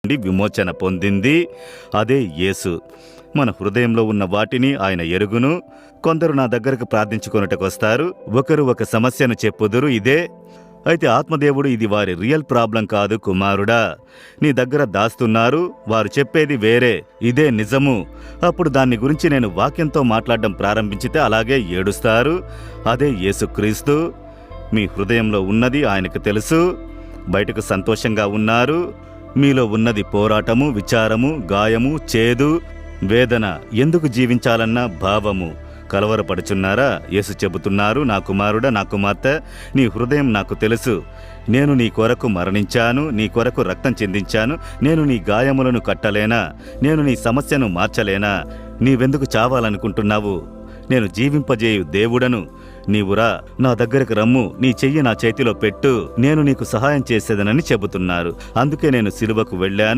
నుండి విమోచన పొందింది అదే యేసు. మన హృదయంలో ఉన్న వాటిని ఆయన ఎరుగును. కొందరు నా దగ్గరకు ప్రార్థించుకొనుటకొస్తారు, ఒకరు ఒక సమస్యను చెప్పుదురు, ఇదే. అయితే ఆత్మదేవుడు, ఇది వారి రియల్ ప్రాబ్లం కాదు కుమారుడా, నీ దగ్గర దాస్తున్నారు, వారు చెప్పేది వేరే, ఇదే నిజము. అప్పుడు దాన్ని గురించి నేను వాక్యంతో మాట్లాడడం ప్రారంభించితే అలాగే ఏడుస్తారు. అదే యేసుక్రీస్తు. మీ హృదయంలో ఉన్నది ఆయనకు తెలుసు. బయటకు సంతోషంగా ఉన్నారు, మీలో ఉన్నది పోరాటము, విచారము, గాయము, చేదు, వేదన, ఎందుకు జీవించాలన్న భావము. కలవరపడుచున్నారా? యేసు చెబుతున్నారు, నా కుమారుడా, నా కుమార్తె, నీ హృదయం నాకు తెలుసు. నేను నీ కొరకు మరణించాను, నీ కొరకు రక్తం చిందించాను. నేను నీ గాయములను కట్టలేనా? నేను నీ సమస్యను మార్చలేనా? నీవెందుకు చావాలనుకుంటున్నావు? నేను జీవింపజేయు దేవుడను. నీవురా, నా దగ్గరకు రమ్ము, నీ చెయ్యి నా చేతిలో పెట్టు, నేను నీకు సహాయం చేసేదనని చెబుతున్నారు. అందుకే నేను సిలువకు వెళ్ళాను.